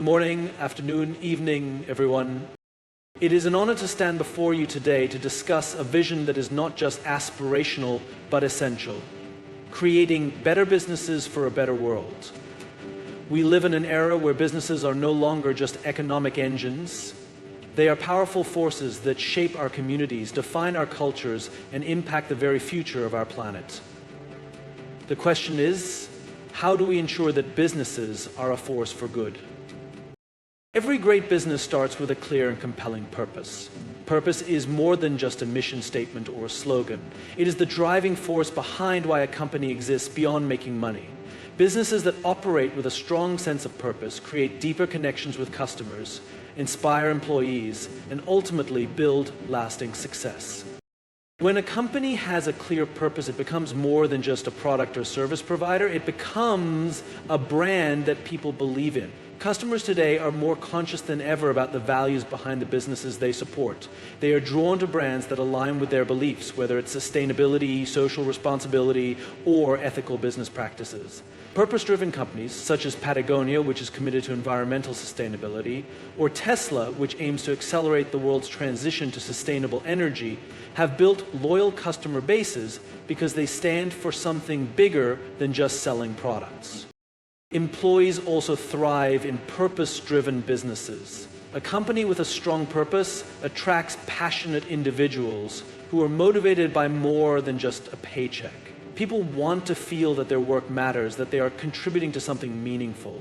Morning, afternoon, evening, everyone. It is an honor to stand before you today to discuss a vision that is not just aspirational, but essential. Creating better businesses for a better world. We live in an era where businesses are no longer just economic engines. They are powerful forces that shape our communities, define our cultures, and impact the very future of our planet. The question is, how do we ensure that businesses are a force for good? Every great business starts with a clear and compelling purpose. Purpose is more than just a mission statement or a slogan. It is the driving force behind why a company exists beyond making money. Businesses that operate with a strong sense of purpose create deeper connections with customers, inspire employees, and ultimately build lasting success. When a company has a clear purpose, it becomes more than just a product or service provider. It becomes a brand that people believe in. Customers today are more conscious than ever about the values behind the businesses they support. They are drawn to brands that align with their beliefs, whether it's sustainability, social responsibility, or ethical business practices. Purpose-driven companies, such as Patagonia, which is committed to environmental sustainability, or Tesla, which aims to accelerate the world's transition to sustainable energy, have built loyal customer bases because they stand for something bigger than just selling products. Employees also thrive in purpose-driven businesses. A company with a strong purpose attracts passionate individuals who are motivated by more than just a paycheck. People want to feel that their work matters, that they are contributing to something meaningful.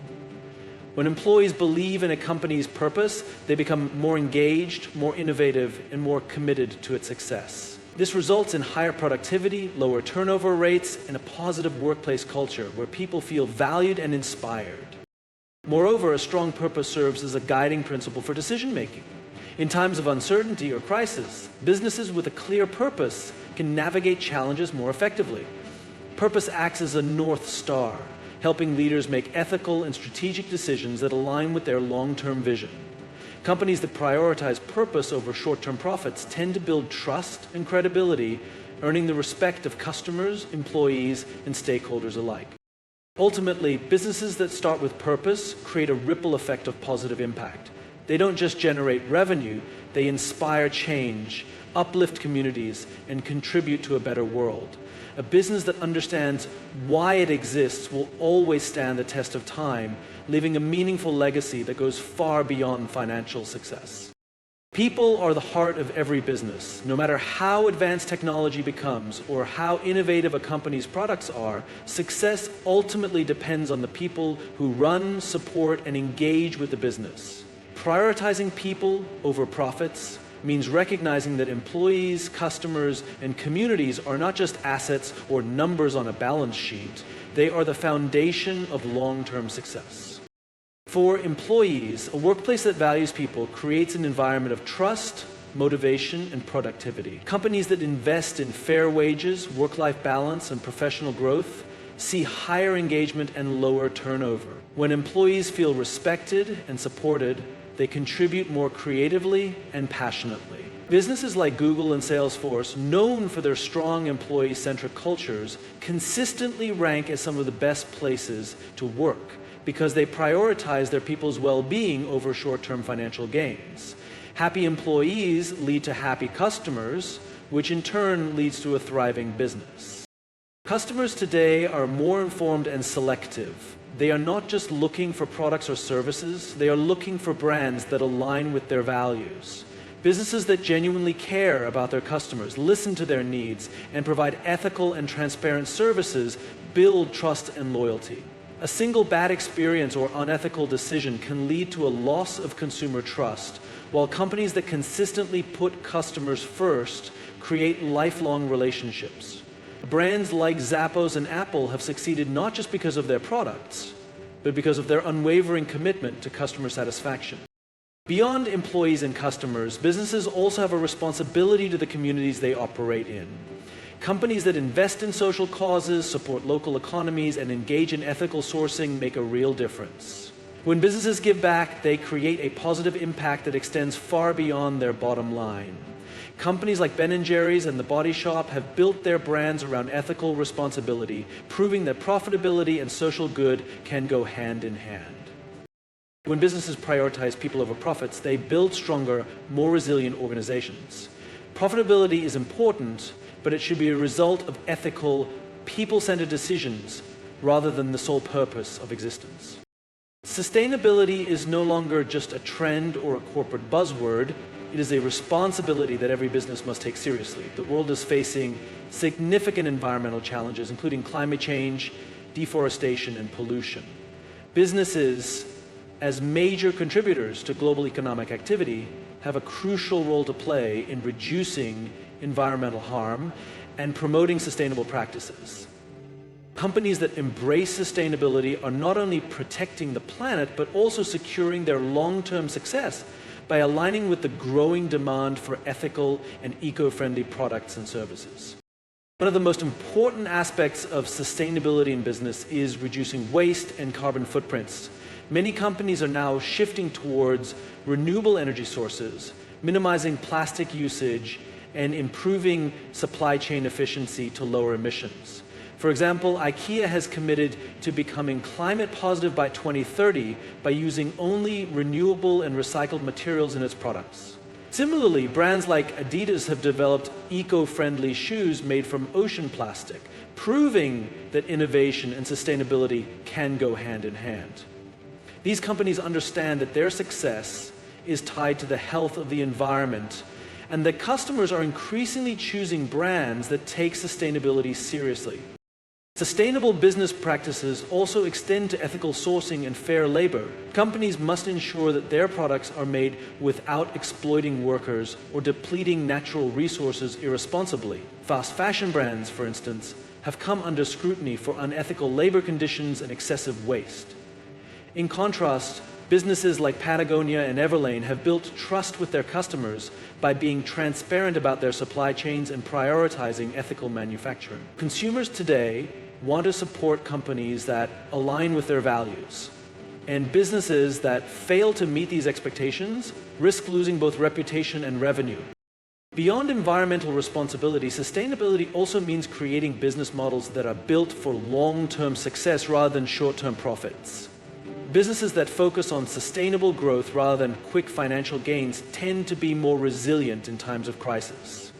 When employees believe in a company's purpose, they become more engaged, more innovative, and more committed to its success. This results in higher productivity, lower turnover rates, and a positive workplace culture where people feel valued and inspired. Moreover, a strong purpose serves as a guiding principle for decision-making. In times of uncertainty or crisis, businesses with a clear purpose can navigate challenges more effectively. Purpose acts as a North Star, helping leaders make ethical and strategic decisions that align with their long-term vision. Companies that prioritize purpose over short-term profits tend to build trust and credibility, earning the respect of customers, employees, and stakeholders alike. Ultimately, businesses that start with purpose create a ripple effect of positive impact. They don't just generate revenue, they inspire change, uplift communities, and contribute to a better world. A business that understands why it exists will always stand the test of time, leaving a meaningful legacy that goes far beyond financial success. People are the heart of every business. No matter how advanced technology becomes or how innovative a company's products are, success ultimately depends on the people who run, support, and engage with the business. Prioritizing people over profits means recognizing that employees, customers, and communities are not just assets or numbers on a balance sheet. They are the foundation of long-term success. For employees, a workplace that values people creates an environment of trust, motivation, and productivity. Companies that invest in fair wages, work-life balance, and professional growth see higher engagement and lower turnover. When employees feel respected and supported, they contribute more creatively and passionately. Businesses like Google and Salesforce, known for their strong employee-centric cultures, consistently rank as some of the best places to work because they prioritize their people's well-being over short-term financial gains. Happy employees lead to happy customers, which in turn leads to a thriving business. Customers today are more informed and selective. They are not just looking for products or services, they are looking for brands that align with their values. Businesses that genuinely care about their customers, listen to their needs, and provide ethical and transparent services build trust and loyalty. A single bad experience or unethical decision can lead to a loss of consumer trust, while companies that consistently put customers first create lifelong relationships. Brands like Zappos and Apple have succeeded not just because of their products, but because of their unwavering commitment to customer satisfaction. Beyond employees and customers, businesses also have a responsibility to the communities they operate in. Companies that invest in social causes, support local economies, and engage in ethical sourcing make a real difference. When businesses give back, they create a positive impact that extends far beyond their bottom line. Companies like Ben & Jerry's and The Body Shop have built their brands around ethical responsibility, proving that profitability and social good can go hand in hand. When businesses prioritize people over profits, they build stronger, more resilient organizations. Profitability is important, but it should be a result of ethical, people-centered decisions rather than the sole purpose of existence. Sustainability is no longer just a trend or a corporate buzzword. It is a responsibility that every business must take seriously. The world is facing significant environmental challenges, including climate change, deforestation, and pollution. Businesses, as major contributors to global economic activity, have a crucial role to play in reducing environmental harm and promoting sustainable practices. Companies that embrace sustainability are not only protecting the planet, but also securing their long-term success by aligning with the growing demand for ethical and eco-friendly products and services. One of the most important aspects of sustainability in business is reducing waste and carbon footprints. Many companies are now shifting towards renewable energy sources, minimizing plastic usage, and improving supply chain efficiency to lower emissions. For example, IKEA has committed to becoming climate positive by 2030 by using only renewable and recycled materials in its products. Similarly, brands like Adidas have developed eco-friendly shoes made from ocean plastic, proving that innovation and sustainability can go hand in hand. These companies understand that their success is tied to the health of the environment, and that customers are increasingly choosing brands that take sustainability seriously. Sustainable business practices also extend to ethical sourcing and fair labor. Companies must ensure that their products are made without exploiting workers or depleting natural resources irresponsibly. Fast fashion brands, for instance, have come under scrutiny for unethical labor conditions and excessive waste. In contrast, businesses like Patagonia and Everlane have built trust with their customers by being transparent about their supply chains and prioritizing ethical manufacturing. Consumers today want to support companies that align with their values, and businesses that fail to meet these expectations risk losing both reputation and revenue. Beyond environmental responsibility, sustainability also means creating business models that are built for long-term success rather than short-term profits. Businesses that focus on sustainable growth rather than quick financial gains tend to be more resilient in times of crisis.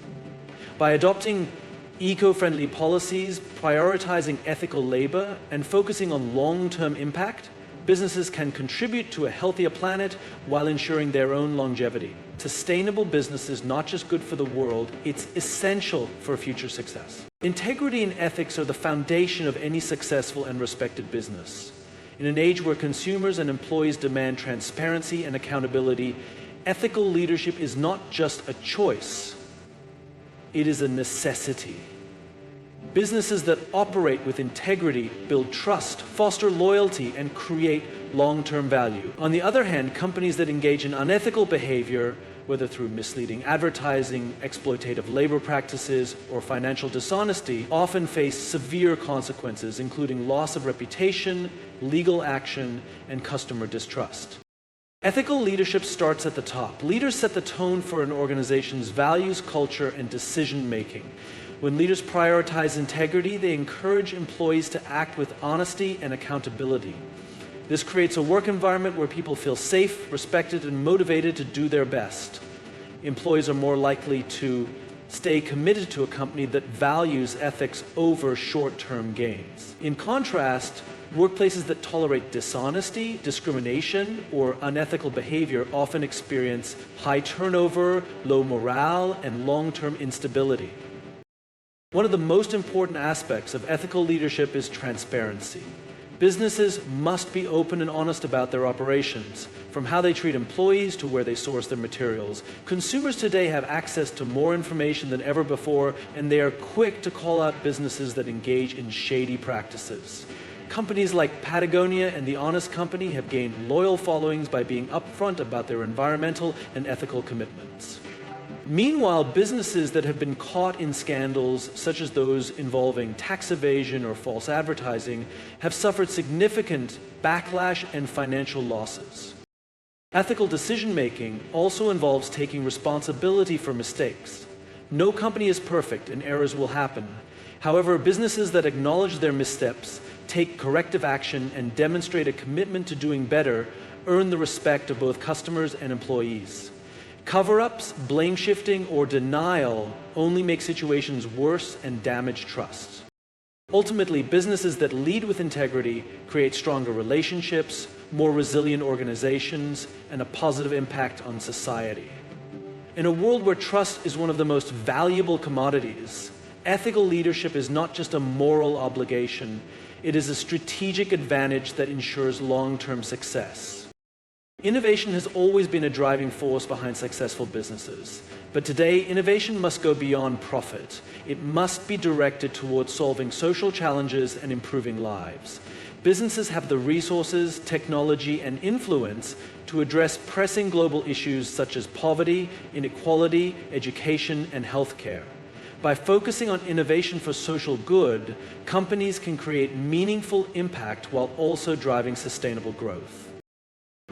By adopting eco-friendly policies, prioritizing ethical labor, and focusing on long-term impact, businesses can contribute to a healthier planet while ensuring their own longevity. Sustainable business is not just good for the world, it's essential for future success. Integrity and ethics are the foundation of any successful and respected business. In an age where consumers and employees demand transparency and accountability, ethical leadership is not just a choice, it is a necessity. Businesses that operate with integrity build trust, foster loyalty, and create long-term value. On the other hand, companies that engage in unethical behavior, whether through misleading advertising, exploitative labor practices, or financial dishonesty, often face severe consequences, including loss of reputation, legal action, and customer distrust. Ethical leadership starts at the top. Leaders set the tone for an organization's values, culture, and decision-making. When leaders prioritize integrity, they encourage employees to act with honesty and accountability. This creates a work environment where people feel safe, respected, and motivated to do their best. Employees are more likely to stay committed to a company that values ethics over short-term gains. In contrast, workplaces that tolerate dishonesty, discrimination, or unethical behavior often experience high turnover, low morale, and long-term instability. One of the most important aspects of ethical leadership is transparency. Businesses must be open and honest about their operations, from how they treat employees to where they source their materials. Consumers today have access to more information than ever before, and they are quick to call out businesses that engage in shady practices. Companies like Patagonia and The Honest Company have gained loyal followings by being upfront about their environmental and ethical commitments. Meanwhile, businesses that have been caught in scandals, such as those involving tax evasion or false advertising, have suffered significant backlash and financial losses. Ethical decision-making also involves taking responsibility for mistakes. No company is perfect and errors will happen. However, businesses that acknowledge their missteps, take corrective action, and demonstrate a commitment to doing better earn the respect of both customers and employees. Cover-ups, blame shifting, or denial only make situations worse and damage trust. Ultimately, businesses that lead with integrity create stronger relationships, more resilient organizations, and a positive impact on society. In a world where trust is one of the most valuable commodities, ethical leadership is not just a moral obligation, it is a strategic advantage that ensures long-term success. Innovation has always been a driving force behind successful businesses. But today, innovation must go beyond profit. It must be directed towards solving social challenges and improving lives. Businesses have the resources, technology, and influence to address pressing global issues such as poverty, inequality, education, and healthcare. By focusing on innovation for social good, companies can create meaningful impact while also driving sustainable growth.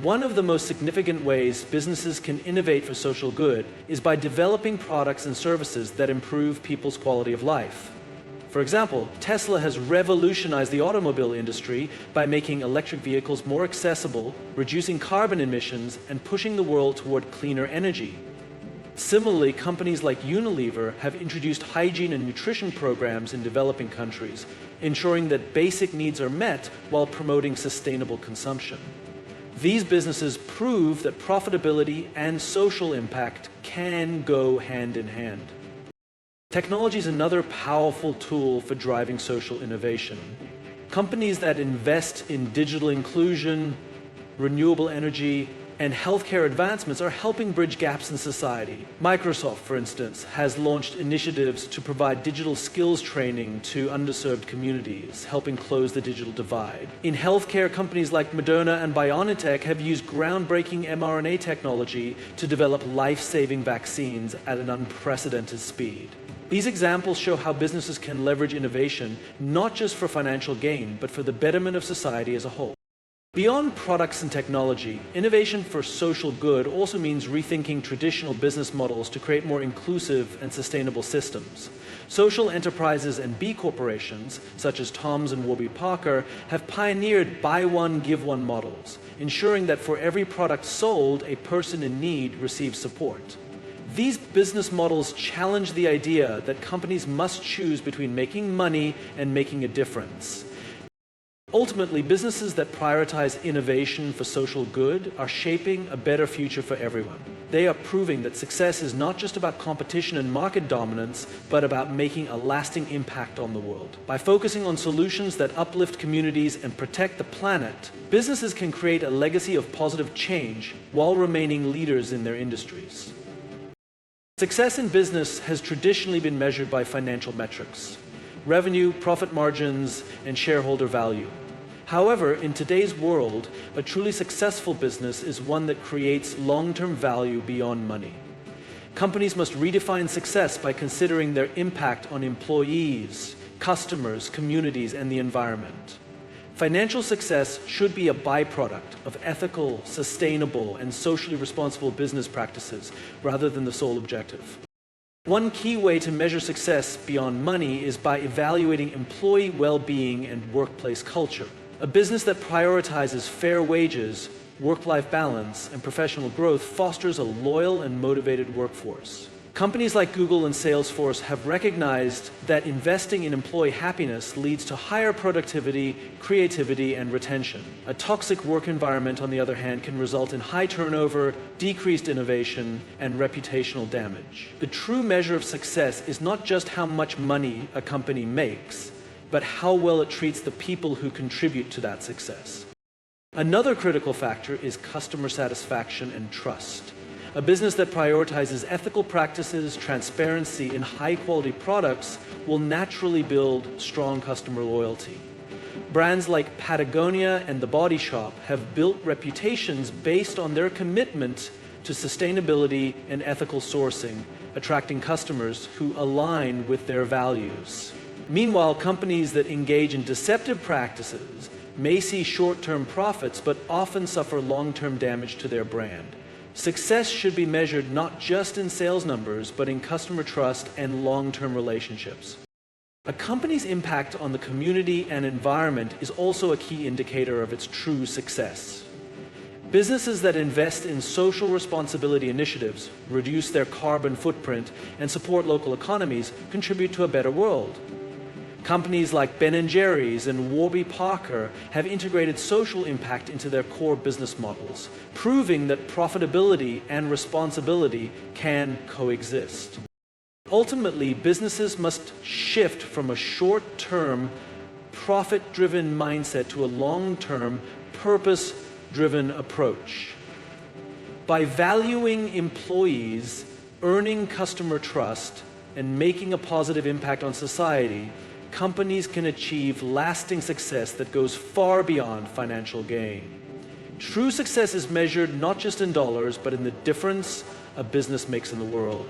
One of the most significant ways businesses can innovate for social good is by developing products and services that improve people's quality of life. For example, Tesla has revolutionized the automobile industry by making electric vehicles more accessible, reducing carbon emissions, and pushing the world toward cleaner energy. Similarly, companies like Unilever have introduced hygiene and nutrition programs in developing countries, ensuring that basic needs are met while promoting sustainable consumption. These businesses prove that profitability and social impact can go hand in hand. Technology is another powerful tool for driving social innovation. Companies that invest in digital inclusion, renewable energy, and healthcare advancements are helping bridge gaps in society. Microsoft, for instance, has launched initiatives to provide digital skills training to underserved communities, helping close the digital divide. In healthcare, companies like Moderna and BioNTech have used groundbreaking mRNA technology to develop life-saving vaccines at an unprecedented speed. These examples show how businesses can leverage innovation not just for financial gain, but for the betterment of society as a whole. Beyond products and technology, innovation for social good also means rethinking traditional business models to create more inclusive and sustainable systems. Social enterprises and B corporations, such as Tom's and Warby Parker, have pioneered buy one, give one models, ensuring that for every product sold, a person in need receives support. These business models challenge the idea that companies must choose between making money and making a difference. Ultimately, businesses that prioritize innovation for social good are shaping a better future for everyone. They are proving that success is not just about competition and market dominance, but about making a lasting impact on the world. By focusing on solutions that uplift communities and protect the planet, businesses can create a legacy of positive change while remaining leaders in their industries. Success in business has traditionally been measured by financial metrics: revenue, profit margins, and shareholder value. However, in today's world, a truly successful business is one that creates long-term value beyond money. Companies must redefine success by considering their impact on employees, customers, communities, and the environment. Financial success should be a byproduct of ethical, sustainable, and socially responsible business practices rather than the sole objective. One key way to measure success beyond money is by evaluating employee well-being and workplace culture. A business that prioritizes fair wages, work-life balance, and professional growth fosters a loyal and motivated workforce. Companies like Google and Salesforce have recognized that investing in employee happiness leads to higher productivity, creativity, and retention. A toxic work environment, on the other hand, can result in high turnover, decreased innovation, and reputational damage. The true measure of success is not just how much money a company makes, but how well it treats the people who contribute to that success. Another critical factor is customer satisfaction and trust. A business that prioritizes ethical practices, transparency, and high-quality products will naturally build strong customer loyalty. Brands like Patagonia and The Body Shop have built reputations based on their commitment to sustainability and ethical sourcing, attracting customers who align with their values. Meanwhile, companies that engage in deceptive practices may see short-term profits, but often suffer long-term damage to their brand. Success should be measured not just in sales numbers, but in customer trust and long-term relationships. A company's impact on the community and environment is also a key indicator of its true success. Businesses that invest in social responsibility initiatives, reduce their carbon footprint, and support local economies contribute to a better world. Companies like Ben & Jerry's and Warby Parker have integrated social impact into their core business models, proving that profitability and responsibility can coexist. Ultimately, businesses must shift from a short-term, profit-driven mindset to a long-term, purpose-driven approach. By valuing employees, earning customer trust, and making a positive impact on society, companies can achieve lasting success that goes far beyond financial gain. True success is measured not just in dollars, but in the difference a business makes in the world.